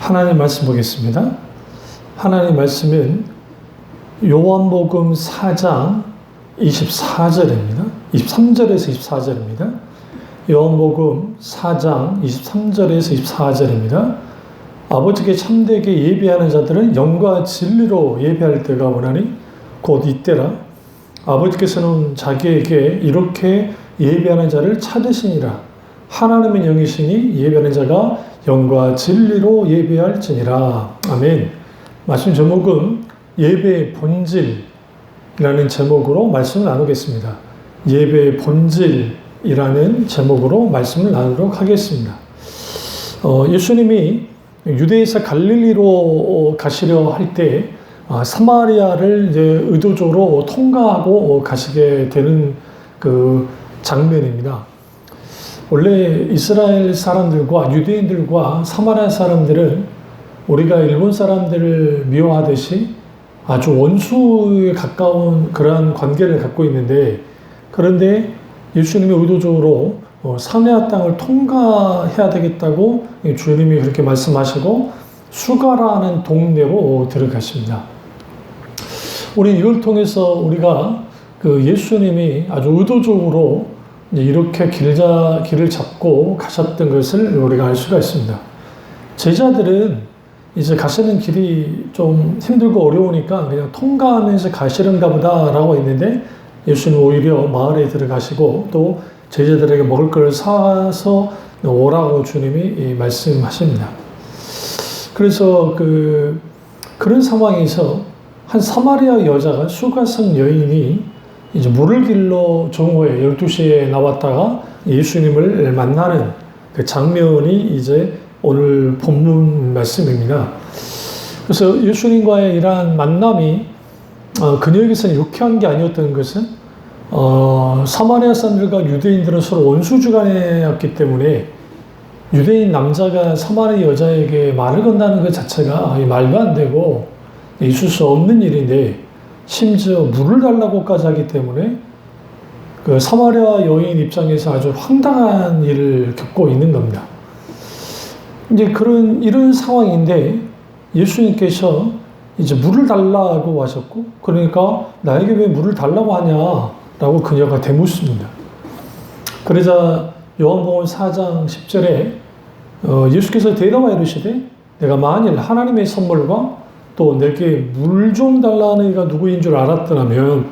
하나님 말씀 보겠습니다. 하나님 말씀은 요한복음 4장 24절입니다. 23절에서 24절입니다. 요한복음 4장 23절에서 24절입니다. 아버지께 참되게 예배하는 자들은 영과 진리로 예배할 때가 오나니 곧 이때라. 아버지께서는 자기에게 이렇게 예배하는 자를 찾으시니라. 하나님은 영이시니 예배하는 자가 영과 진리로 예배할지니라. 아멘. 말씀 제목은 예배의 본질이라는 제목으로 말씀을 나누겠습니다. 예배의 본질이라는 제목으로 말씀을 나누도록 하겠습니다. 예수님이 유대에서 갈릴리로 가시려 할 때 사마리아를 이제 의도적으로 통과하고 가시게 되는 그 장면입니다. 원래 이스라엘 사람들과 유대인들과 사마리아 사람들은 우리가 일본 사람들을 미워하듯이 아주 원수에 가까운 그러한 관계를 갖고 있는데, 그런데 예수님이 의도적으로 사마리아 땅을 통과해야 되겠다고 주님이 그렇게 말씀하시고 수가라는 동네로 들어가십니다. 우리 이걸 통해서 우리가 그 예수님이 아주 의도적으로 이렇게 길을 잡고 가셨던 것을 우리가 알 수가 있습니다. 제자들은 이제 가시는 길이 좀 힘들고 어려우니까 그냥 통과하면서 가시는가 보다라고 했는데, 예수님 오히려 마을에 들어가시고 또 제자들에게 먹을 걸 사서 오라고 주님이 말씀하십니다. 그래서 그런 상황에서 한 사마리아 여자가, 수가성 여인이 이제 물을 길러 정오에 12시에 나왔다가 예수님을 만나는 그 장면이 이제 오늘 본문 말씀입니다. 그래서 예수님과의 이러한 만남이 그녀에게서는 유쾌한 게 아니었던 것은 사마리아 사람들과 유대인들은 서로 원수주간이었기 때문에 유대인 남자가 사마리아 여자에게 말을 건다는 것 자체가 말도 안 되고 있을 수 없는 일인데, 심지어 물을 달라고까지 하기 때문에 그 사마리아 여인 입장에서 아주 황당한 일을 겪고 있는 겁니다. 이제 이런 상황인데 예수님께서 이제 물을 달라고 하셨고, 그러니까 나에게 왜 물을 달라고 하냐라고 그녀가 되묻습니다. 그러자 요한복음 4장 10절에 예수께서 대답하여 이르시되 내가 만일 하나님의 선물과 또 내게 물 좀 달라는 이가 누구인 줄 알았더라면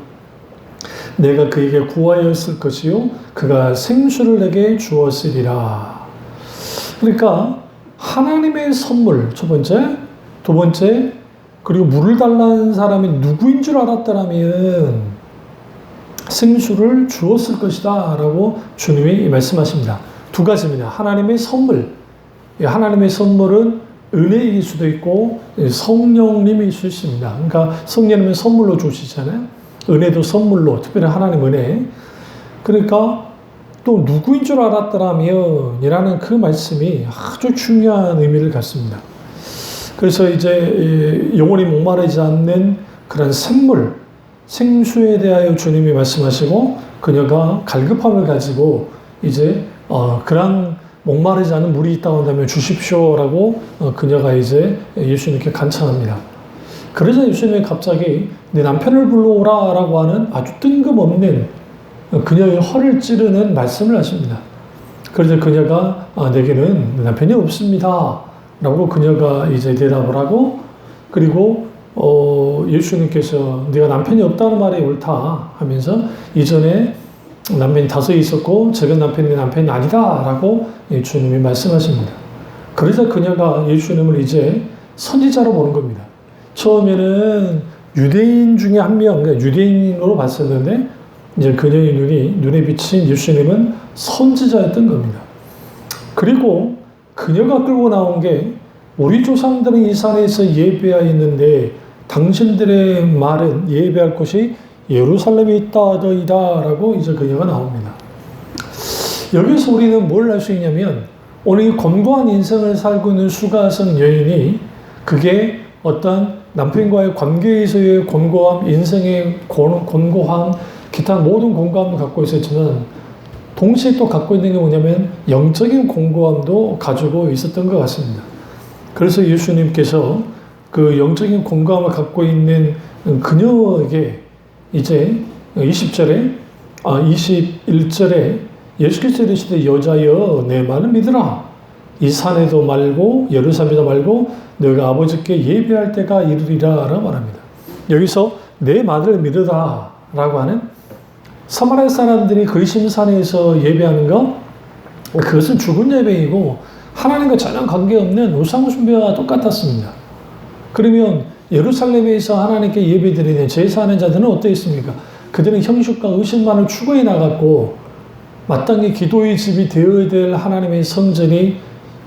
내가 그에게 구하였을 것이요 그가 생수를 내게 주었으리라. 그러니까 하나님의 선물 첫 번째, 두 번째, 그리고 물을 달라는 사람이 누구인 줄 알았더라면 생수를 주었을 것이다 라고 주님이 말씀하십니다. 두 가지입니다. 하나님의 선물, 하나님의 선물은 은혜일 수도 있고 성령님이 있으십니다. 그러니까 성령님은 선물로 주시잖아요. 은혜도 선물로, 특별히 하나님 은혜. 그러니까 또 누구인 줄 알았더라면 이라는 그 말씀이 아주 중요한 의미를 갖습니다. 그래서 이제 영원히 목마르지 않는 그런 샘물, 생수에 대하여 주님이 말씀하시고 그녀가 갈급함을 가지고 이제 그런 목마르지 않은 물이 있다고 한다면 주십시오라고 그녀가 이제 예수님께 간청합니다. 그러자 예수님이 갑자기 내 남편을 불러오라 라고 하는 아주 뜬금없는 그녀의 허를 찌르는 말씀을 하십니다. 그래서 그녀가 내게는 남편이 없습니다 라고 그녀가 이제 대답을 하고, 그리고 예수님께서 네가 남편이 없다는 말이 옳다 하면서 이전에 남편이 5 있었고 적은 남편이 내 남편이 아니다 라고 주님이 말씀하십니다. 그러자 그녀가 예수님을 이제 선지자로 보는 겁니다. 처음에는 유대인 중에 한 명, 그러니까 유대인으로 봤었는데 이제 그녀의 눈에 비친 예수님은 선지자였던 겁니다. 그리고 그녀가 끌고 나온 게 우리 조상들은 이 산에서 예배하였는데 당신들의 말은 예배할 곳이 예루살렘에 있다더이다 라고 이제 그녀가 나옵니다. 여기서 우리는 뭘 알 수 있냐면, 오늘 이 곤고한 인생을 살고 있는 수가성 여인이 그게 어떤 남편과의 관계에서의 곤고함, 인생의 곤고함, 기타 모든 곤고함을 갖고 있었지만 동시에 또 갖고 있는 게 뭐냐면 영적인 곤고함도 가지고 있었던 것 같습니다. 그래서 예수님께서 그 영적인 공감을 갖고 있는 그녀에게 이제 21절에 예수께서 이르시되 여자여 내 말을 믿으라. 이 산에도 말고 예루살렘에도 말고 너희가 아버지께 예배할 때가 이르리라 라고 말합니다. 여기서 내 말을 믿으라 라고 하는 사마리아 사람들이 그리심산에서 예배하는 것, 그것은 죽은 예배이고 하나님과 전혀 관계없는 우상 숭배와 똑같았습니다. 그러면 예루살렘에서 하나님께 예배드리는 제사하는 자들은 어떠했습니까? 그들은 형식과 의식만을 추구해 나갔고 마땅히 기도의 집이 되어야 될 하나님의 성전이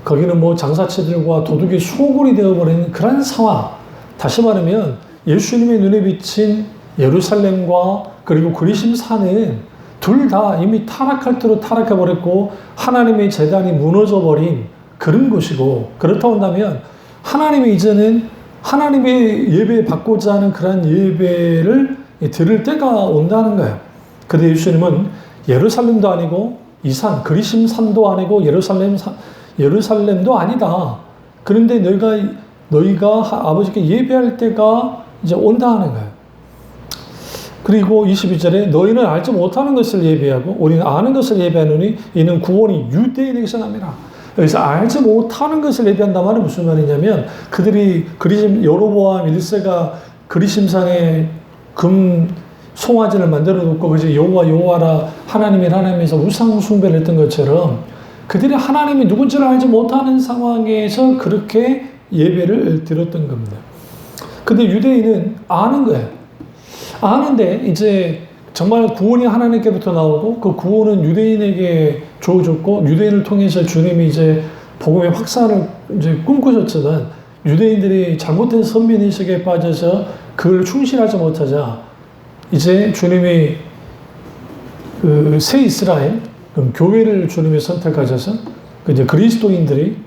거기는 뭐 장사치들과 도둑의 소굴이 되어버리는 그런 상황. 다시 말하면 예수님의 눈에 비친 예루살렘과 그리고 그리심산은 둘 다 이미 타락할 대로 타락해버렸고 하나님의 제단이 무너져버린 그런 곳이고, 그렇다고 한다면 하나님이 이제는 하나님의 예배 받고자 하는 그런 예배를 드릴 때가 온다는 거예요. 그런데 예수님은 예루살렘도 아니고 이 산, 그리심산도 아니고 예루살렘도 아니다. 그런데 너희가 아버지께 예배할 때가 이제 온다 하는 거예요. 그리고 22절에 너희는 알지 못하는 것을 예배하고 우리는 아는 것을 예배하노니 이는 구원이 유대인에게서 납니다. 여기서 알지 못하는 것을 예배한단 말은 무슨 말이냐면 그들이 여로보암 1세가 그리심산에 금 송아지를 만들어 놓고 그저 여호와라 하나님에서 우상 숭배를 했던 것처럼 그들이 하나님이 누군지를 알지 못하는 상황에서 그렇게 예배를 드렸던 겁니다. 근데 유대인은 아는 거예요. 아는데 이제 정말 구원이 하나님께부터 나오고 그 구원은 유대인에게 주어졌고 유대인을 통해서 주님이 이제 복음의 확산을 이제 꿈꾸셨지만 유대인들이 잘못된 선민의식에 빠져서 그걸 충실하지 못하자 이제 주님이 그 새 이스라엘 교회를 주님이 선택하셔서 이제 그리스도인들이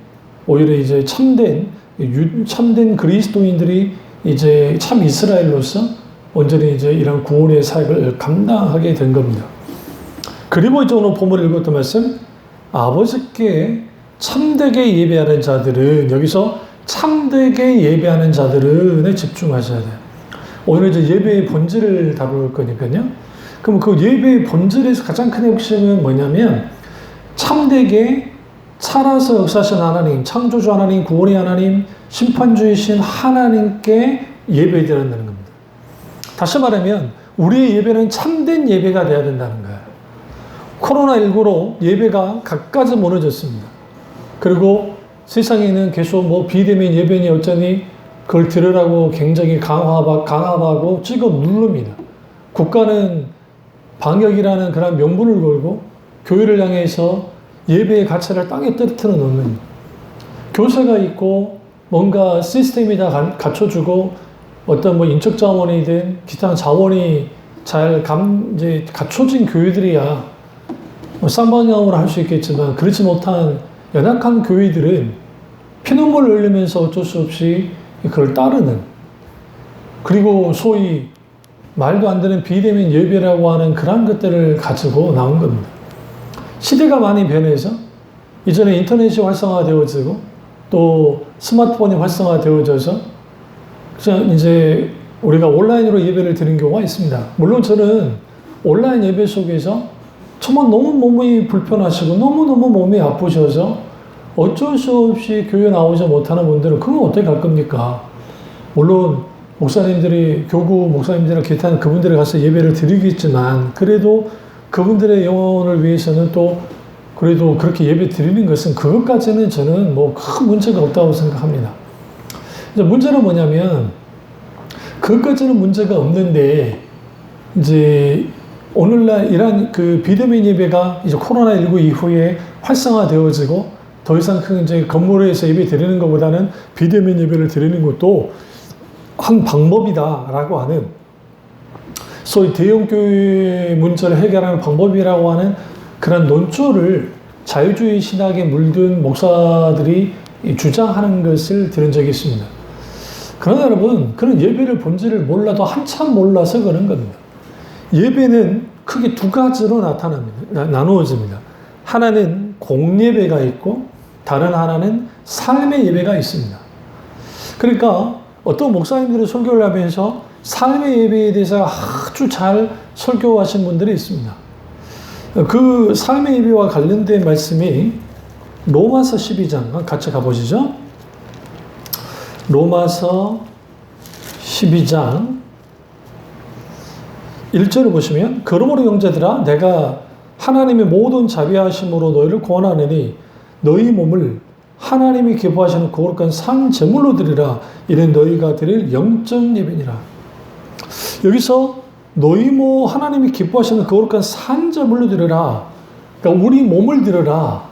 오히려 이제 참된 그리스도인들이 이제 참 이스라엘로서 온전히 이제 이런 구원의 사역을 감당하게 된 겁니다. 그리고 이제 오늘 본문을 읽었던 말씀, 아버지께 참되게 예배하는 자들은, 여기서 참되게 예배하는 자들은에 집중하셔야 돼요. 오늘 이제 예배의 본질을 다룰 거니까요. 그럼 그 예배의 본질에서 가장 큰 핵심은 뭐냐면 참되게 살아서 역사하신 하나님, 창조주 하나님, 구원의 하나님, 심판주이신 하나님께 예배드린다는 겁니다. 다시 말하면 우리의 예배는 참된 예배가 되어야 된다는 거예요. 코로나19로 예배가 갖가지 무너졌습니다. 그리고 세상에는 계속 뭐 비대면 예배니 어쩌니 그걸 들으라고 굉장히 강압하고 찍어 누릅니다. 국가는 방역이라는 그런 명분을 걸고 교회를 향해서 예배의 가치를 땅에 떨어뜨려 놓는 교세가 있고 뭔가 시스템이 다 갖춰주고 어떤 뭐 인적 자원이든 기타 자원이 잘 이제 갖춰진 교회들이야 뭐 쌍방향으로 할 수 있겠지만 그렇지 못한 연약한 교회들은 피눈물을 흘리면서 어쩔 수 없이 그걸 따르는, 그리고 소위 말도 안 되는 비대면 예배라고 하는 그런 것들을 가지고 나온 겁니다. 시대가 많이 변해서 이전에 인터넷이 활성화되어지고 또 스마트폰이 활성화되어져서 이제 우리가 온라인으로 예배를 드리는 경우가 있습니다. 물론 저는 온라인 예배 속에서 정말 너무 몸이 불편하시고 너무너무 몸이 아프셔서 어쩔 수 없이 교회 나오지 못하는 분들은 그건 어떻게 갈 겁니까? 물론 목사님들이, 교구 목사님들이나 기타 그분들이 가서 예배를 드리겠지만 그래도 그분들의 영혼을 위해서는 또 그래도 그렇게 예배 드리는 것은 그것까지는 저는 뭐 큰 문제가 없다고 생각합니다. 이제 문제는 뭐냐면 그것까지는 문제가 없는데 이제 오늘날 이런 그 비대면 예배가 이제 코로나19 이후에 활성화되어지고 더 이상 그 이제 건물에서 예배 드리는 것보다는 비대면 예배를 드리는 것도 한 방법이다라고 하는 소위 대형교회 문제를 해결하는 방법이라고 하는 그런 논조를 자유주의 신학에 물든 목사들이 주장하는 것을 들은 적이 있습니다. 그러나 여러분, 그런 예배를 본질을 몰라도 한참 몰라서 그런 겁니다. 예배는 크게 두 가지로 나누어집니다. 하나는 공예배가 있고 다른 하나는 삶의 예배가 있습니다. 그러니까 어떤 목사님들이 설교를 하면서 삶의 예배에 대해서 아주 잘 설교하신 분들이 있습니다. 그 삶의 예배와 관련된 말씀이 로마서 12장 같이 가보시죠. 로마서 12장 1절을 보시면 그러므로 형제들아 내가 하나님의 모든 자비하심으로 너희를 권하느니 너희 몸을 하나님이 기뻐하시는 거룩한 산 제물로 드리라. 이는 너희가 드릴 영적 예배니라. 여기서 너희 하나님이 기뻐하시는 거룩한 산 제물로 드리라. 그러니까 우리 몸을 드리라.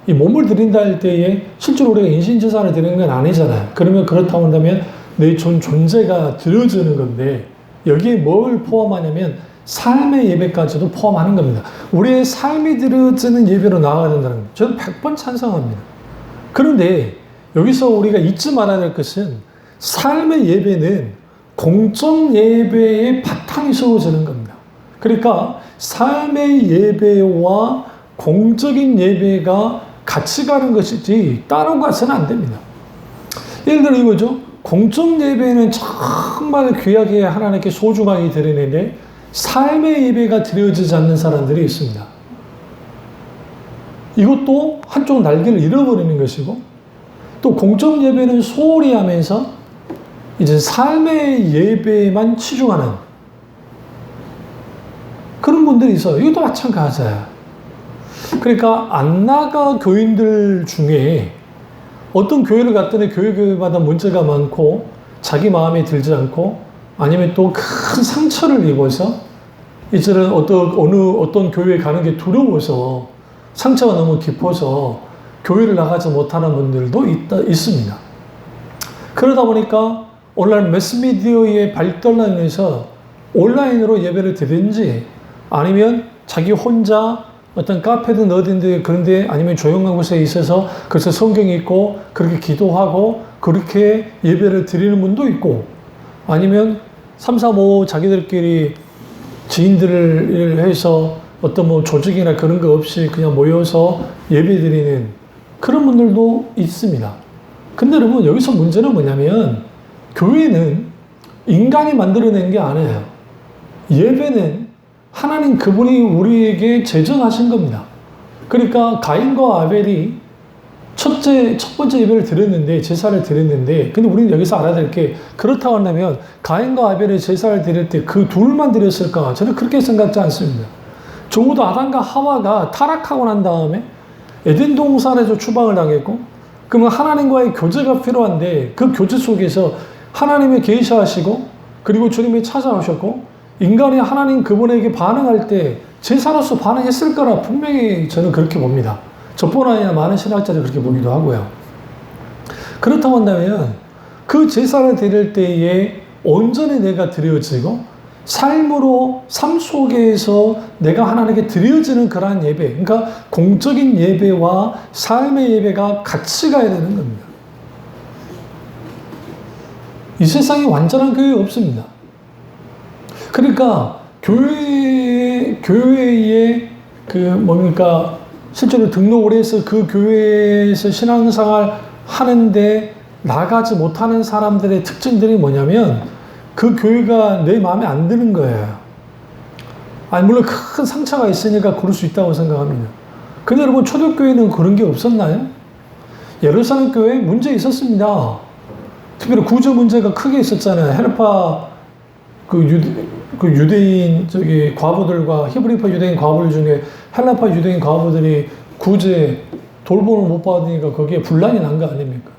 이 몸을 드린다 할 때에 실제로 우리가 인신제사를 드리는 건 아니잖아요. 그러면 그렇다고 한다면 내 존재가 드려지는 건데 여기에 뭘 포함하냐면 삶의 예배까지도 포함하는 겁니다. 우리의 삶이 드려지는 예배로 나아가야 된다는 거예요. 저는 100번 찬성합니다. 그런데 여기서 우리가 잊지 말아야 될 것은 삶의 예배는 공적 예배의 바탕이 세워지는 겁니다. 그러니까 삶의 예배와 공적인 예배가 같이 가는 것이지 따로 가서는 안 됩니다. 예를 들어 이거죠. 공적 예배는 정말 귀하게 하나님께 소중하게 드리는데 삶의 예배가 드려지지 않는 사람들이 있습니다. 이것도 한쪽 날개를 잃어버리는 것이고 또 공적 예배는 소홀히 하면서 이제 삶의 예배만 치중하는 그런 분들이 있어요. 이것도 마찬가지예요. 그러니까 안 나가 교인들 중에 어떤 교회를 갔더니 교회마다 문제가 많고 자기 마음에 들지 않고 아니면 또 큰 상처를 입어서 이제는 어떤 교회에 가는 게 두려워서 상처가 너무 깊어서 교회를 나가지 못하는 분들도 있습니다. 그러다 보니까 온라인 매스미디어의 발달로 인해서 온라인으로 예배를 드리든지 아니면 자기 혼자 어떤 카페든 어딘데 그런데 아니면 조용한 곳에 있어서 그래서 성경 읽고 그렇게 기도하고 그렇게 예배를 드리는 분도 있고 아니면 3, 4, 5 자기들끼리 지인들을 해서 어떤 조직이나 그런 거 없이 그냥 모여서 예배 드리는 그런 분들도 있습니다. 근데 여러분 여기서 문제는 뭐냐면 교회는 인간이 만들어낸 게 아니에요. 예배는 하나님 그분이 우리에게 제정하신 겁니다. 그러니까 가인과 아벨이 첫 번째 예배를 드렸는데 제사를 드렸는데 근데 우리는 여기서 알아야 될 게 그렇다고 한다면 가인과 아벨의 제사를 드릴 때 그 둘만 드렸을까? 저는 그렇게 생각지 않습니다. 적어도 아담과 하와가 타락하고 난 다음에 에덴 동산에서 추방을 당했고 그러면 하나님과의 교제가 필요한데 그 교제 속에서 하나님이 계시하시고 그리고 주님이 찾아오셨고 인간이 하나님 그분에게 반응할 때 제사로서 반응했을 거라 분명히 저는 그렇게 봅니다. 저뿐 아니라 많은 신학자들이 그렇게 보기도 하고요. 그렇다고 한다면 그 제사를 드릴 때에 온전히 내가 드려지고 삶 속에서 내가 하나님께 드려지는 그러한 예배, 그러니까 공적인 예배와 삶의 예배가 같이 가야 되는 겁니다. 이 세상에 완전한 교회 없습니다. 그러니까 교회의 실제로 등록을 해서 그 교회에서 신앙생활 하는데 나가지 못하는 사람들의 특징들이 뭐냐면 그 교회가 내 마음에 안 드는 거예요. 물론 큰 상처가 있으니까 그럴 수 있다고 생각합니다. 근데 여러분 초대교회는 그런 게 없었나요? 예루살렘 교회에 문제 있었습니다. 특별히 구조 문제가 크게 있었잖아요. 헤르파 유대인 과부들과 히브리파 유대인 과부들 중에 헬라파 유대인 과부들이 구제 돌봄을 못 받으니까 거기에 분란이 난 거 아닙니까?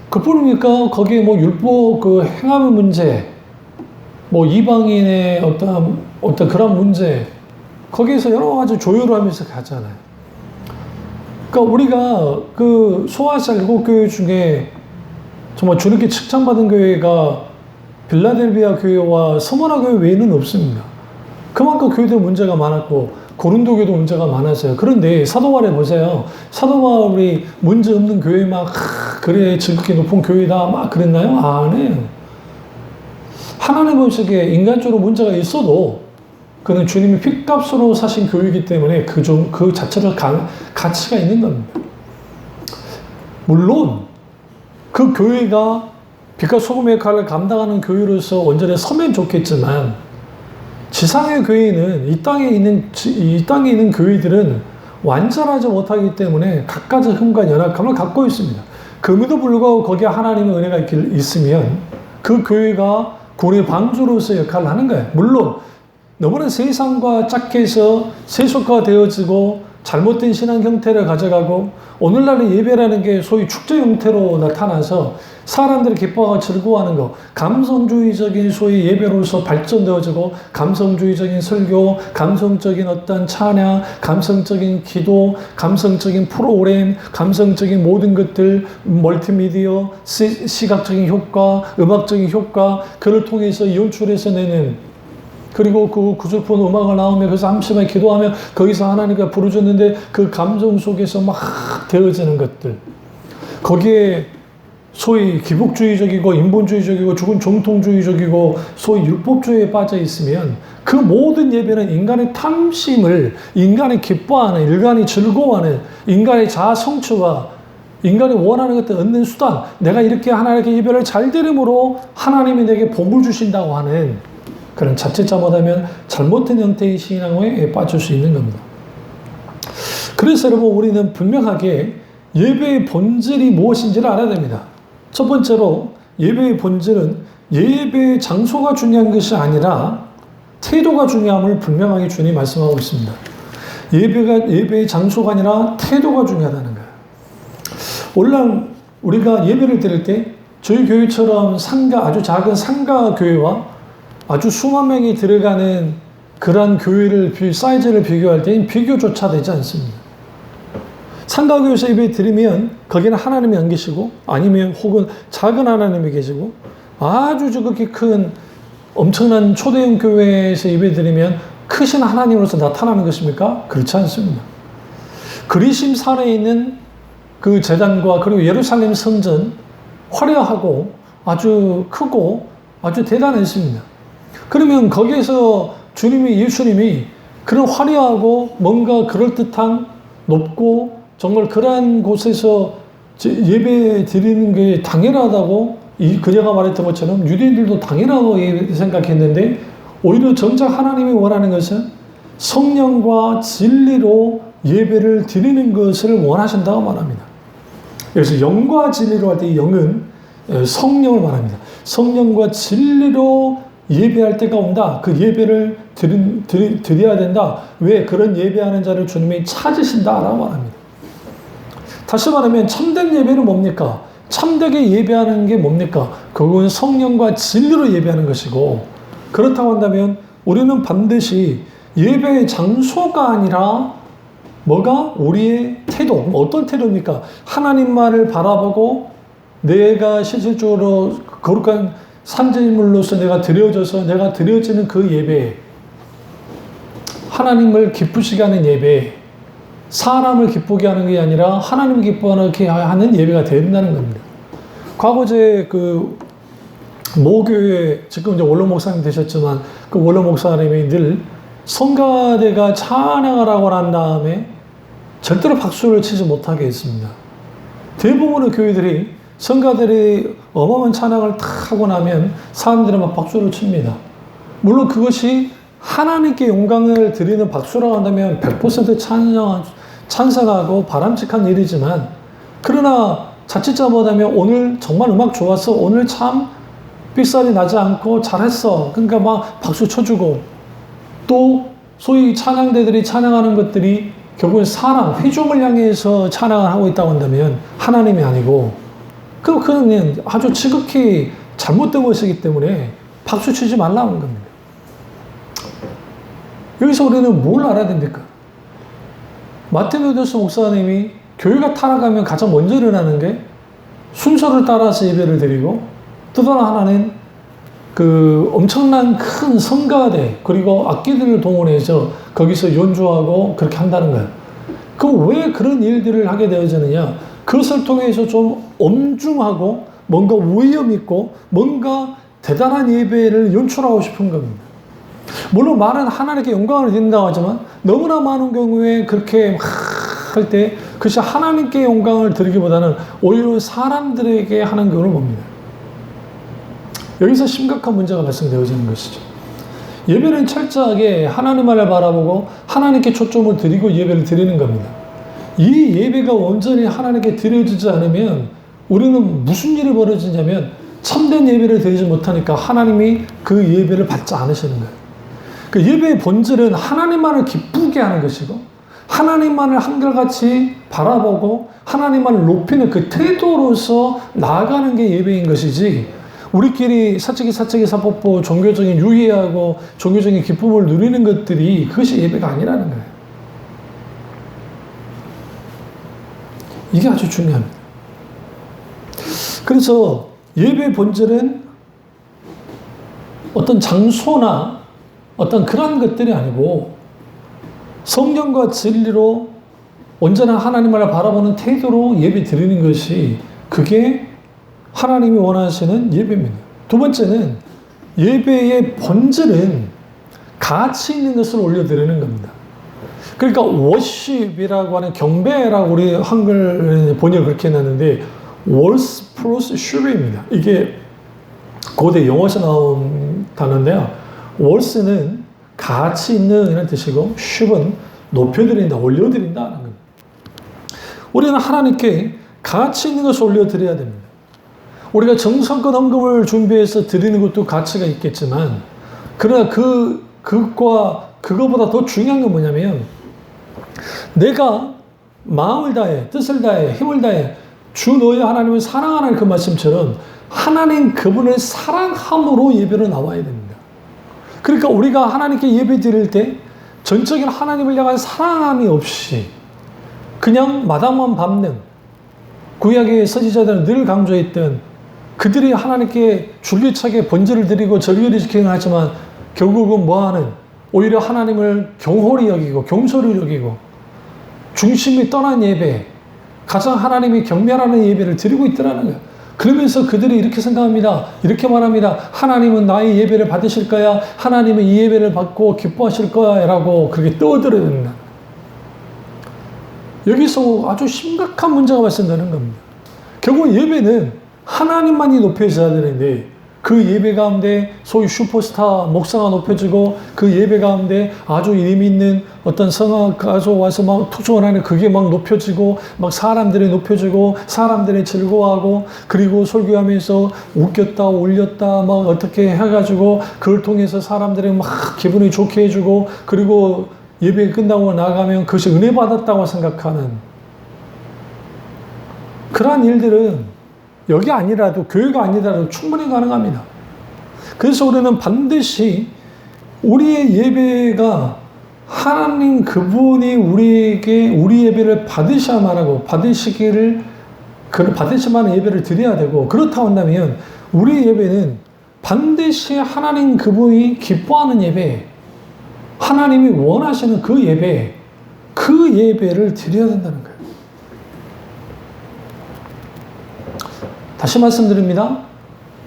그뿐이니까 거기에 율법 행함의 문제, 이방인의 어떤 그런 문제, 거기에서 여러 가지 조율을 하면서 가잖아요. 그러니까 우리가 소아시아 7교회 중에 정말 주님께 칭찬받은 교회가 빌라델비아 교회와 서머나 교회 외에는 없습니다. 그만큼 교회들 문제가 많았고 고린도 교회도 문제가 많았어요. 그런데 사도 바울에 보세요. 사도 바울이 문제 없는 교회 그래 지극히 높은 교회다 그랬나요? 아니에요. 하나님 보시기에 인간적으로 문제가 있어도 그는 주님이 핏값으로 사신 교회이기 때문에 그 자체로 가치가 있는 겁니다. 물론 그 교회가 빛과 소금의 역할을 감당하는 교회로서 온전히 서면 좋겠지만 지상의 교회는 이 땅에 있는 교회들은 완전하지 못하기 때문에 각가지 흠과 연약함을 갖고 있습니다. 그럼에도 불구하고 거기에 하나님의 은혜가 있으면 그 교회가 구원의 방주로서 역할을 하는 거예요. 물론 너무나 세상과 짝해서 세속화되어지고 잘못된 신앙 형태를 가져가고 오늘날의 예배라는 게 소위 축제 형태로 나타나서 사람들이 기뻐하고 즐거워하는 것, 감성주의적인 소위 예배로서 발전되어지고 감성주의적인 설교, 감성적인 어떤 찬양, 감성적인 기도, 감성적인 프로그램, 감성적인 모든 것들, 멀티미디어, 시각적인 효과, 음악적인 효과, 그를 통해서 연출해서 내는 그리고 그 구슬픈 음악을 나오면 거기서 함심하게 기도하며 거기서 하나님과 부르짖는데 그 감정 속에서 막 되어지는 것들. 거기에 소위 기복주의적이고 인본주의적이고 죽은 정통주의적이고 소위 율법주의에 빠져 있으면 그 모든 예배는 인간의 탐심을, 인간이 기뻐하는, 인간이 즐거워하는, 인간의 자아 성취와 인간이 원하는 것들 얻는 수단, 내가 이렇게 하나님께 예배를 잘 드림으로 하나님이 내게 복을 주신다고 하는 그런 자칫 잘못하면 잘못된 형태의 신앙에 빠질 수 있는 겁니다. 그래서 여러분 우리는 분명하게 예배의 본질이 무엇인지를 알아야 됩니다. 첫 번째로 예배의 본질은 예배의 장소가 중요한 것이 아니라 태도가 중요함을 분명하게 주님이 말씀하고 있습니다. 예배의 장소가 아니라 태도가 중요하다는 거예요. 오늘날 우리가 예배를 드릴 때 저희 교회처럼 아주 작은 상가 교회와 아주 수만 명이 들어가는 그런 교회를 사이즈를 비교할 때 비교조차 되지 않습니다. 상가교회에서 예배 드리면 거기는 하나님이 안 계시고 아니면 혹은 작은 하나님이 계시고 아주 저렇게 큰 엄청난 초대형 교회에서 예배 드리면 크신 하나님으로서 나타나는 것입니까? 그렇지 않습니다. 그리심 산에 있는 그 제단과 그리고 예루살렘 성전 화려하고 아주 크고 아주 대단했습니다. 그러면 거기에서 예수님이 그런 화려하고 뭔가 그럴듯한 높고 정말 그러한 곳에서 예배 드리는 게 당연하다고 그녀가 말했던 것처럼 유대인들도 당연하다고 생각했는데 오히려 정작 하나님이 원하는 것은 성령과 진리로 예배를 드리는 것을 원하신다고 말합니다. 그래서 영과 진리로 할 때 이 영은 성령을 말합니다. 성령과 진리로 예배할 때가 온다. 그 예배를 드려야 된다. 왜? 그런 예배하는 자를 주님이 찾으신다라고 말합니다. 다시 말하면 참된 예배는 뭡니까? 참되게 예배하는 게 뭡니까? 그건 성령과 진리로 예배하는 것이고 그렇다고 한다면 우리는 반드시 예배의 장소가 아니라 뭐가? 우리의 태도. 어떤 태도입니까? 하나님만을 바라보고 내가 실질적으로 거룩한 산재물로서 내가 드려지는 그 예배, 하나님을 기쁘시게 하는 예배, 사람을 기쁘게 하는 게 아니라 하나님을 기뻐하게 하는 예배가 된다는 겁니다. 과거 제 모교회, 지금 이제 원로 목사님 되셨지만 그 원로 목사님이 늘 성가대가 찬양을 하고 난 다음에 절대로 박수를 치지 못하게 했습니다. 대부분의 교회들이 성가들이 어마어마한 찬양을 탁 하고 나면 사람들은 막 박수를 칩니다. 물론 그것이 하나님께 영광을 드리는 박수라고 한다면 100% 찬성하고 바람직한 일이지만 그러나 자칫 잘못하면 오늘 정말 음악 좋았어. 오늘 참 삑살이 나지 않고 잘했어. 그러니까 막 박수 쳐주고 또 소위 찬양대들이 찬양하는 것들이 결국은 사람, 회중을 향해서 찬양을 하고 있다고 한다면 하나님이 아니고 그건 아주 지극히 잘못된 것이기 때문에 박수 치지 말라는 겁니다. 여기서 우리는 뭘 알아야 됩니까? 마틴 루터스 목사님이 교회가 타락하면 가장 먼저 일어나는 게 순서를 따라서 예배를 드리고 또 다른 하나는 그 엄청난 큰 성가대 그리고 악기들을 동원해서 거기서 연주하고 그렇게 한다는 거예요. 그럼 왜 그런 일들을 하게 되어지느냐? 그것을 통해서 좀 엄중하고 뭔가 위험 있고 뭔가 대단한 예배를 연출하고 싶은 겁니다. 물론 말은 하나님께 영광을 드린다고 하지만 너무나 많은 경우에 그렇게 할 때 그것이 하나님께 영광을 드리기보다는 오히려 사람들에게 하는 것을 봅니다. 여기서 심각한 문제가 발생되어지는 것이죠. 예배는 철저하게 하나님만을 바라보고 하나님께 초점을 드리고 예배를 드리는 겁니다. 이 예배가 온전히 하나님께 드려지지 않으면 우리는 무슨 일이 벌어지냐면 참된 예배를 드리지 못하니까 하나님이 그 예배를 받지 않으시는 거예요. 그 예배의 본질은 하나님만을 기쁘게 하는 것이고 하나님만을 한결같이 바라보고 하나님만을 높이는 그 태도로서 나아가는 게 예배인 것이지, 우리끼리 사적이 사법보 종교적인 유의하고 종교적인 기쁨을 누리는 것들이 그것이 예배가 아니라는 거예요. 이게 아주 중요합니다. 그래서 예배의 본질은 어떤 장소나 어떤 그런 것들이 아니고 성령과 진리로 온전한 하나님을 바라보는 태도로 예배 드리는 것이, 그게 하나님이 원하시는 예배입니다. 두 번째는 예배의 본질은 가치 있는 것을 올려드리는 겁니다. 그러니까 worship이라고 하는 경배라고 우리 한글 번역을 그렇게 해놨는데 worth plus ship입니다. 이게 고대 영어에서 나온 단어인데요. worth는 가치 있는 이런 뜻이고 ship은 높여드린다, 올려드린다는 겁니다. 우리는 하나님께 가치 있는 것을 올려드려야 됩니다. 우리가 정성껏 헌금을 준비해서 드리는 것도 가치가 있겠지만, 그러나 그거보다 더 중요한 건 뭐냐면, 내가 마음을 다해, 뜻을 다해, 힘을 다해 주 너희 하나님을 사랑하는 그 말씀처럼 하나님 그분을 사랑함으로 예배로 나와야 됩니다. 그러니까 우리가 하나님께 예배 드릴 때 전적인 하나님을 향한 사랑함이 없이 그냥 마당만 밟는, 구약의 선지자들은 늘 강조했던, 그들이 하나님께 줄기차게 번제를 드리고 절기를 지키긴 하지만 결국은 뭐하는, 오히려 하나님을 경홀히 여기고 경솔히 여기고 중심이 떠난 예배, 가장 하나님이 경멸하는 예배를 드리고 있더라는 거예요. 그러면서 그들이 이렇게 생각합니다. 이렇게 말합니다. 하나님은 나의 예배를 받으실 거야. 하나님은 이 예배를 받고 기뻐하실 거야. 라고 그렇게 떠들어댄다. 여기서 아주 심각한 문제가 발생되는 겁니다. 결국 예배는 하나님만이 높여져야 되는데, 그 예배 가운데 소위 슈퍼스타 목사가 높여지고, 그 예배 가운데 아주 의미 있는 어떤 성악가가 와서 막 투정하는 그게 막 높여지고, 막 사람들이 높여지고, 사람들이 즐거워하고, 그리고 설교하면서 웃겼다, 울렸다, 막 어떻게 해가지고, 그걸 통해서 사람들이 막 기분이 좋게 해주고, 그리고 예배 끝나고 나가면 그것이 은혜 받았다고 생각하는 그러한 일들은 여기 아니라도, 교회가 아니라도 충분히 가능합니다. 그래서 우리는 반드시 우리의 예배가 하나님 그분이 우리에게 우리 예배를 받으셔야만 하고, 받으시기를, 받으시만 예배를 드려야 되고, 그렇다고 한다면 우리 예배는 반드시 하나님 그분이 기뻐하는 예배, 하나님이 원하시는 그 예배, 그 예배를 드려야 된다는 거예요. 다시 말씀드립니다.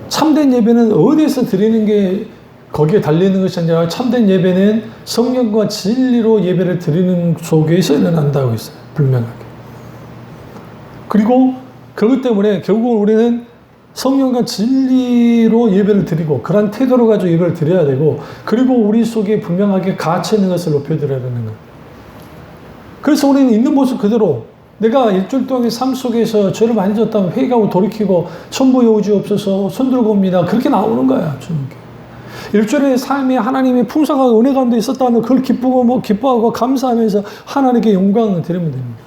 참된 예배는 어디에서 드리는 게 거기에 달리는 것이 아니라, 참된 예배는 성령과 진리로 예배를 드리는 속에서 일어난다고 했어요. 분명하게. 그리고 그것 때문에 결국은 우리는 성령과 진리로 예배를 드리고, 그런 태도로 가지고 예배를 드려야 되고, 그리고 우리 속에 분명하게 가치 있는 것을 높여드려야 되는 거예요. 그래서 우리는 있는 모습 그대로, 내가 일주일 동안의 삶 속에서 죄를 많이 졌다면 회개하고 돌이키고 천부의 오지 없어서 손들고 옵니다. 그렇게 나오는 거야. 일주일의 삶에 하나님의 풍성하고 은혜 가운데 있었다면 그걸 기뻐하고 감사하면서 하나님께 영광을 드리면 됩니다.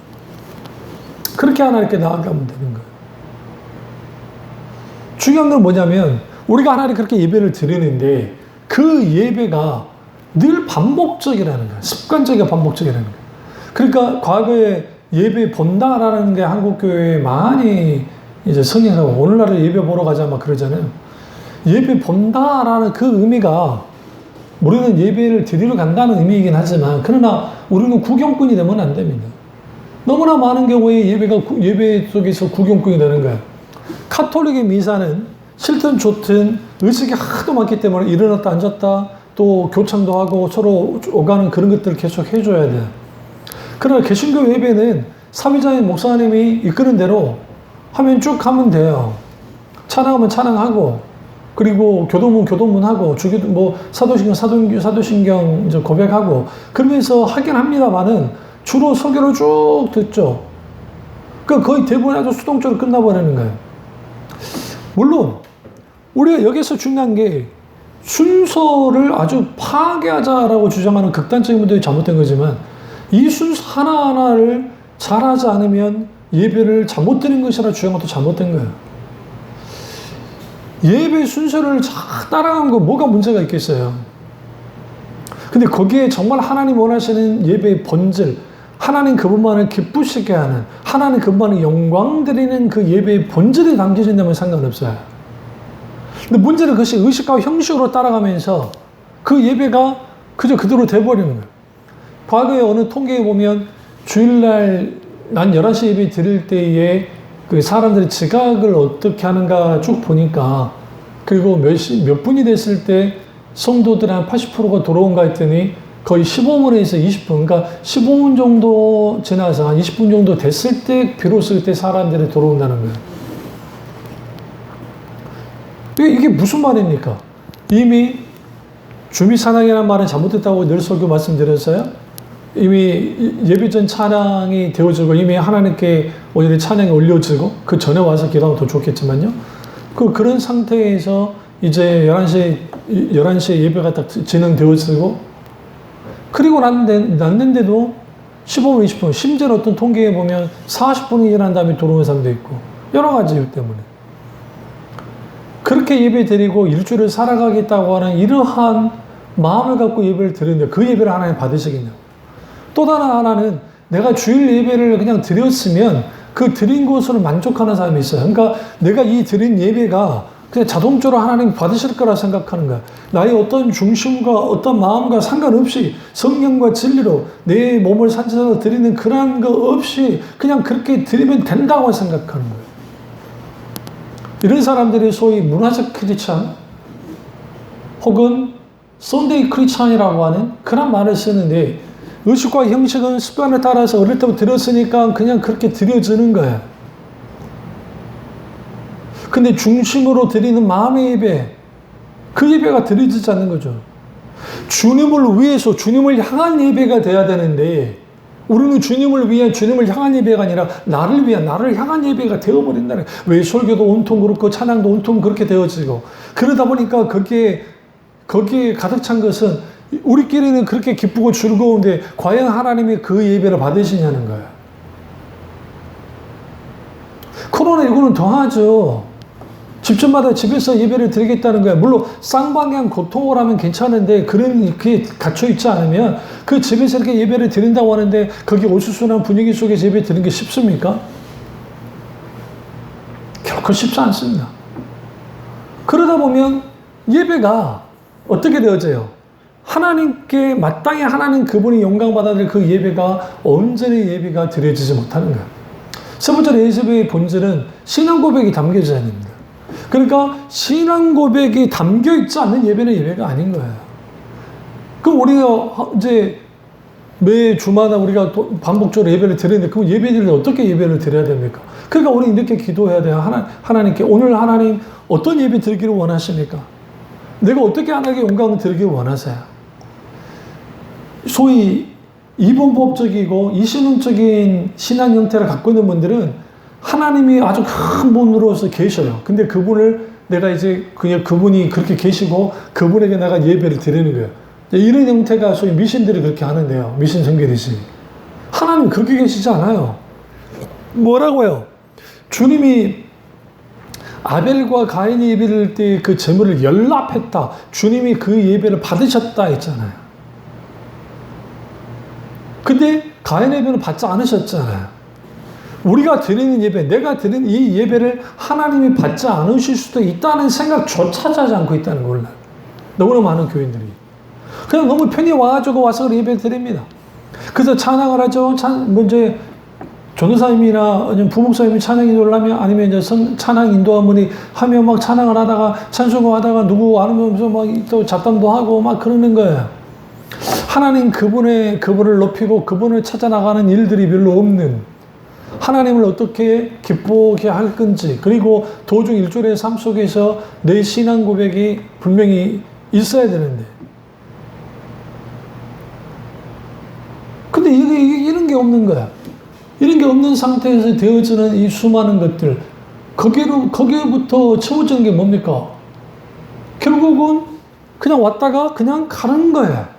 그렇게 하나님께 나아가면 되는 거예요. 중요한 건 뭐냐면, 우리가 하나님 그렇게 예배를 드리는데 그 예배가 늘 반복적이라는 거예요. 습관적이고 반복적이라는 거예요. 그러니까 과거에 예배 본다라는 게 한국교회에 많이 이제 성행하고, 오늘날에 예배 보러 가자 막 그러잖아요. 예배 본다라는 그 의미가, 우리는 예배를 드리러 간다는 의미이긴 하지만, 그러나 우리는 구경꾼이 되면 안 됩니다. 너무나 많은 경우에 예배 속에서 구경꾼이 되는 거예요. 카톨릭의 미사는 싫든 좋든 의식이 하도 많기 때문에 일어났다 앉았다 또 교창도 하고 서로 오가는 그런 것들을 계속 해줘야 돼요. 그러나 개신교 예배는 사회자인 목사님이 이끄는 대로 하면 쭉 가면 돼요. 찬양하면 찬양하고, 그리고 교도문 하고, 사도신경 이제 고백하고, 그러면서 하긴 합니다만은 주로 설교를 쭉 듣죠. 그 거의 대부분 아주 수동적으로 끝나버리는 거예요. 물론, 우리가 여기서 중요한 게 순서를 아주 파괴하자라고 주장하는 극단적인 분들이 잘못된 거지만, 이 순서 하나하나를 잘하지 않으면 예배를 잘못 드린 것이라 주장한 것도 잘못된 거예요. 예배 순서를 잘 따라가는 거 뭐가 문제가 있겠어요. 근데 거기에 정말 하나님 원하시는 예배의 본질, 하나님 그분만을 기쁘시게 하는, 하나님 그분만을 영광 드리는 그 예배의 본질이 담겨진다면 상관없어요. 근데 문제는 그것이 의식과 형식으로 따라가면서 그 예배가 그저 그대로 돼버리는 거예요. 과거에 어느 통계에 보면 주일날 난 11시 예배 드릴 때에 그 사람들이 지각을 어떻게 하는가 쭉 보니까, 그리고 몇 분이 됐을 때 성도들 한 80%가 돌아온가 했더니 거의 15분에서 20분, 그러니까 15분 정도 지나서 한 20분 정도 됐을 때 비로소 그때 사람들이 돌아온다는 거예요. 이게 무슨 말입니까? 이미 주미 찬양이라는 말은 잘못됐다고 늘 설교 말씀드렸어요. 이미 예배전 찬양이 되어지고 이미 하나님께 오히려 찬양이 올려지고 그 전에 와서 기도하면 더 좋겠지만요. 그런 상태에서 이제 11시에 예배가 딱 진행되어지고, 그리고 났는데도 15분, 20분, 심지어 어떤 통계에 보면 40분이 일한 다음에 들어오는 사람도 있고, 여러 가지 이유 때문에. 그렇게 예배 드리고 일주일을 살아가겠다고 하는 이러한 마음을 갖고 예배를 드리는데 그 예배를 하나님 받으시겠냐고. 또 다른 하나는 내가 주일 예배를 그냥 드렸으면 그 드린 것으로 만족하는 사람이 있어요. 그러니까 내가 이 드린 예배가 그냥 자동적으로 하나님 받으실 거라 생각하는 거야. 나의 어떤 중심과 어떤 마음과 상관없이 성령과 진리로 내 몸을 산지해서 드리는 그런 거 없이 그냥 그렇게 드리면 된다고 생각하는 거예요. 이런 사람들이 소위 문화적 크리스찬 혹은 썬데이 크리스찬이라고 하는 그런 말을 쓰는데, 의식과 형식은 습관에 따라서 어릴 때부터 들었으니까 그냥 그렇게 드려지는 거예요. 근데 중심으로 드리는 마음의 예배, 그 예배가 드려지지 않는 거죠. 주님을 위해서 주님을 향한 예배가 돼야 되는데, 우리는 주님을 위한, 주님을 향한 예배가 아니라 나를 위한, 나를 향한 예배가 되어버린다는 거예요. 왜 설교도 온통 그렇고 찬양도 온통 그렇게 되어지고, 그러다 보니까 거기에 가득 찬 것은 우리끼리는 그렇게 기쁘고 즐거운데 과연 하나님이 그 예배를 받으시냐는 거예요. 코로나19는 더하죠. 집집마다 집에서 예배를 드리겠다는 거야. 물론 쌍방향 고통을 하면 괜찮은데 그게 갇혀있지 않으면 그 집에서 이렇게 예배를 드린다고 하는데 거기 오수순한 분위기 속에서 예배 드리는 게 쉽습니까? 결코 쉽지 않습니다. 그러다 보면 예배가 어떻게 되어져요? 하나님께 마땅히 하나님 그분이 영광 받아야 될 그 예배가 온전히 예배가 드려지지 못하는 거예요. 세 번째 예배의 본질은 신앙 고백이 담겨져야 됩니다. 그러니까 신앙 고백이 담겨있지 않는 예배는 예배가 아닌 거예요. 그럼 우리가 이제 매 주마다 우리가 반복적으로 예배를 드리는데 그럼 예배를 어떻게 예배를 드려야 됩니까? 그러니까 우리 이렇게 기도해야 돼요. 하나님께 오늘 하나님 어떤 예배 드리기를 원하십니까? 내가 어떻게 하나님께 영광을 드리기를 원하세요? 소위 이분법적이고 이신론적인 신앙 형태를 갖고 있는 분들은 하나님이 아주 큰 분으로서 계셔요. 근데 그분을 내가 이제 그냥 그분이 그렇게 계시고 그분에게 내가 예배를 드리는 거예요. 이런 형태가 소위 미신들이 그렇게 하는데요. 미신 선교리시. 하나님 그렇게 계시지 않아요. 뭐라고요? 주님이 아벨과 가인이 예배를 때 그 제물을 연납했다. 주님이 그 예배를 받으셨다 했잖아요. 근데 가인의 예배는 받지 않으셨잖아요. 우리가 드리는 예배, 내가 드리는 이 예배를 하나님이 받지 않으실 수도 있다는 생각조차 하지 않고 있다는 걸 몰라요. 너무나 많은 교인들이. 그냥 너무 편히 와서 예배 드립니다. 그래서 찬양을 하죠. 먼저 전도사님이나 부목사님이 찬양 인도를 하면, 아니면 이제 찬양 인도한 분이 하면 막 찬양을 하다가 찬송을 하다가 누구 아는 막 또 잡담도 하고 막 그러는 거예요. 하나님 그분을 높이고 그분을 찾아 나가는 일들이 별로 없는, 하나님을 어떻게 기쁘게 할 건지, 그리고 도중 일주일의 삶 속에서 내 신앙 고백이 분명히 있어야 되는데, 근데 이런 게 없는 거야. 이런 게 없는 상태에서 되어지는 이 수많은 것들, 거기에부터 채워지는 게 뭡니까? 결국은 그냥 왔다가 그냥 가는 거야.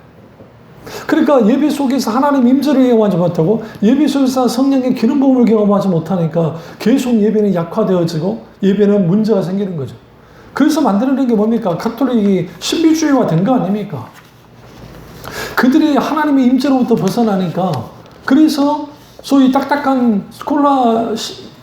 그러니까 예배 속에서 하나님 임재를 경험하지 못하고, 예배 속에서 성령의 기름 부음을 경험하지 못하니까 계속 예배는 약화되어지고 예배는 문제가 생기는 거죠. 그래서 만드는 게 뭡니까? 가톨릭이 신비주의화 된 거 아닙니까? 그들이 하나님의 임재로부터 벗어나니까, 그래서 소위 딱딱한 스콜라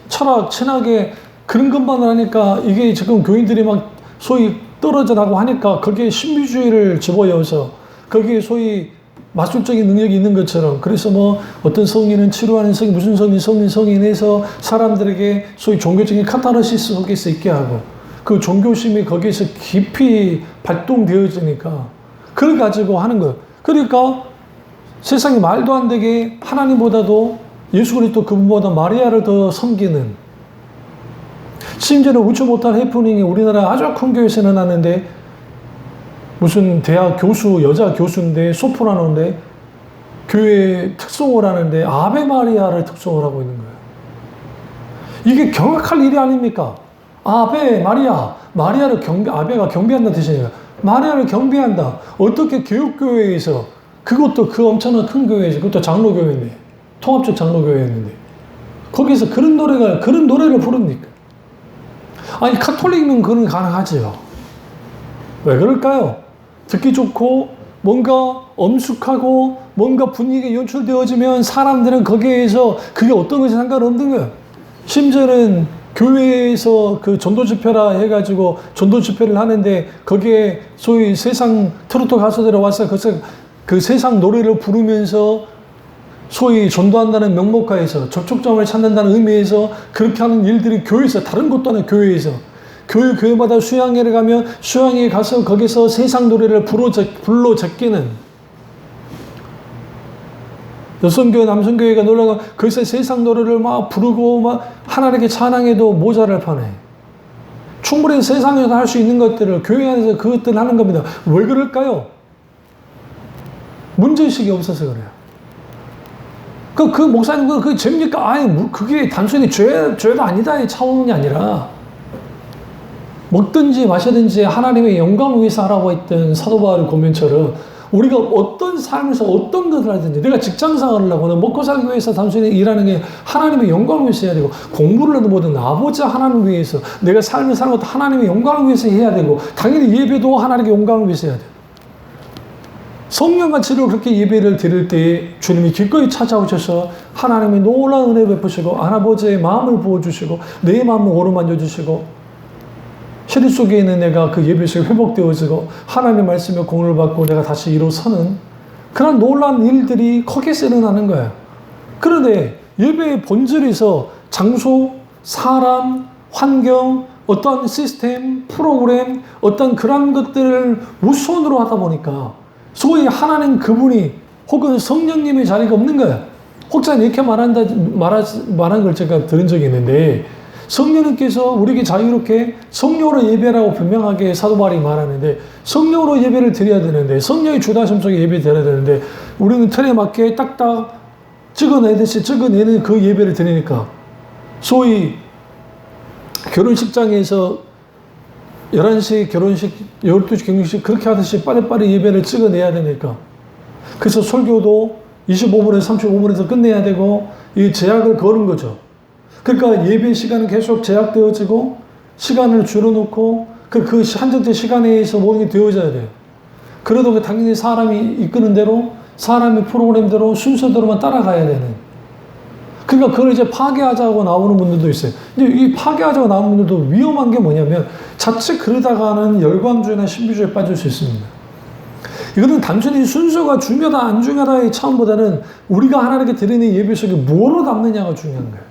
철학, 신학의 그런 것만 하니까 이게 지금 교인들이 막 소위 떨어져 나고 하니까 거기에 신비주의를 집어넣어서 거기에 소위 마술적인 능력이 있는 것처럼, 그래서 뭐 어떤 성인은 치료하는 성인, 무슨 성인해서 사람들에게 소위 종교적인 카타르시스 속에서 있게 하고, 그 종교심이 거기에서 깊이 발동되어지니까 그걸 가지고 하는 거예요. 그러니까 세상에 말도 안 되게 하나님보다도 예수 그리스도 그분보다 마리아를 더 섬기는, 심지어는 우치 못할 해프닝이 우리나라 아주 큰 교회에서 일어났는데, 무슨 대학 교수, 여자 교수인데, 소프라노인데, 교회 특송을 하는데 아베 마리아를 특송을 하고 있는 거예요. 이게 경악할 일이 아닙니까? 아베 마리아, 마리아를 아베가 경배한다는 뜻이니까 마리아를 경배한다. 어떻게 교육교회에서, 그것도 그 엄청난 큰 교회에서, 그것도 장로교회인데, 통합적 장로교회였는데, 거기서 그런 노래를 부릅니까? 아니, 카톨릭은 그건 가능하지요. 왜 그럴까요? 듣기 좋고, 뭔가 엄숙하고, 뭔가 분위기가 연출되어지면 사람들은 거기에서 그게 어떤 것이 상관없는 거예요. 심지어는 교회에서 그 전도 집회라 해가지고 전도 집회를 하는데, 거기에 소위 세상 트로트 가수들이 와서 그 세상 노래를 부르면서 소위 전도한다는 명목하에서 접촉점을 찾는다는 의미에서 그렇게 하는 일들이 교회에서, 다른 곳도 아니라 교회에서, 교회마다 수양회를 가면 수양회에 가서 거기서 세상 노래를 불러 제끼는, 여성교회, 남성교회가 놀러가 거기서 세상 노래를 막 부르고 막 하나님께 찬양해도 모자랄 판에, 충분히 세상에서 할 수 있는 것들을 교회 안에서 그것들을 하는 겁니다. 왜 그럴까요? 문제의식이 없어서 그래요. 그 목사님, 그게 죄입니까? 아니, 그게 단순히 죄가 아니다, 이 차원이 아니라, 먹든지 마시든지 하나님의 영광을 위해서 하라고 했던 사도 바울의 고면처럼, 우리가 어떤 삶에서 어떤 것을 하든지, 내가 직장생활을 하거나 먹고 살기 위해서 단순히 일하는 게 하나님의 영광을 위해서 해야 되고, 공부를 하든 뭐든 아버지 하나님을 위해서, 내가 삶을 사는 것도 하나님의 영광을 위해서 해야 되고, 당연히 예배도 하나님의 영광을 위해서 해야 돼요. 성령같이로 그렇게 예배를 드릴 때에 주님이 기꺼이 찾아오셔서 하나님의 놀라운 은혜를 베푸시고, 아버지의 마음을 부어주시고, 내 마음을 오르만져 주시고, 시리 속에 있는 내가 그 예배 속에 회복되어지고, 하나님의 말씀에 공을 받고 내가 다시 일어서는 그런 놀라운 일들이 거기서 일어나는 거예요. 그런데 예배의 본질에서 장소, 사람, 환경, 어떤 시스템, 프로그램, 어떤 그런 것들을 우선으로 하다 보니까 소위 하나님 그분이 혹은 성령님의 자리가 없는 거예요. 혹자 이렇게 말한 걸 제가 들은 적이 있는데, 성령님께서 우리에게 자유롭게 성령으로 예배라고 분명하게 사도 바울이 말하는데, 성령으로 예배를 드려야 되는데, 성령의 주다심 속에 예배 드려야 되는데, 우리는 틀에 맞게 딱딱 찍어내듯이 찍어내는 그 예배를 드리니까, 소위 결혼식장에서 11시 결혼식, 12시 경식식 그렇게 하듯이 빨리빨리 예배를 찍어내야 되니까, 그래서 설교도 25분에서 35분에서 끝내야 되고, 이 제약을 거는 거죠. 그러니까 예배 시간은 계속 제약되어지고, 시간을 줄여놓고, 그 한정된 시간에 의해서 모든 게 되어져야 돼요. 그래도 당연히 사람이 이끄는 대로, 사람의 프로그램대로, 순서대로만 따라가야 되는. 그러니까 그걸 이제 파괴하자고 나오는 분들도 있어요. 근데 이 파괴하자고 나오는 분들도 위험한 게 뭐냐면, 자칫 그러다가는 열광주의나 신비주의에 빠질 수 있습니다. 이거는 단순히 순서가 중요하다, 안 중요하다의 차원보다는 우리가 하나님께 드리는 예배 속에 뭐로 담느냐가 중요한 거예요.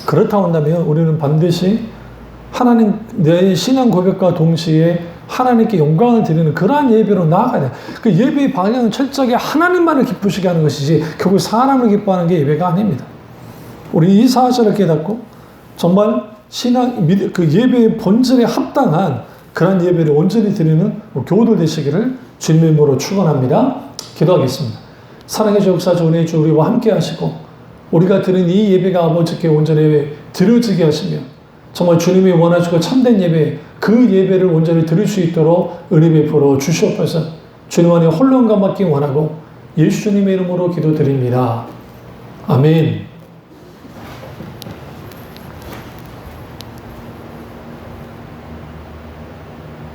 그렇다고 한다면 우리는 반드시 하나님, 내 신앙 고백과 동시에 하나님께 영광을 드리는 그러한 예배로 나아가야 돼요. 그 예배의 방향은 철저하게 하나님만을 기쁘시게 하는 것이지 결국 사람을 기뻐하는 게 예배가 아닙니다. 우리 이 사실을 깨닫고 정말 그 예배의 본질에 합당한 그런 예배를 온전히 드리는 교우들 되시기를 주님의 이름으로 축원합니다. 기도하겠습니다. 사랑의 주 역사 은혜의 주 우리와 함께 하시고 우리가 드린 이 예배가 아버지께 온전히 드려지게 하시며 정말 주님이 원하시고 참된 예배 그 예배를 온전히 드릴 수 있도록 은혜 베풀어 주시옵소서. 주님 안에 홀로 감받기 원하고 예수 주님의 이름으로 기도드립니다. 아멘.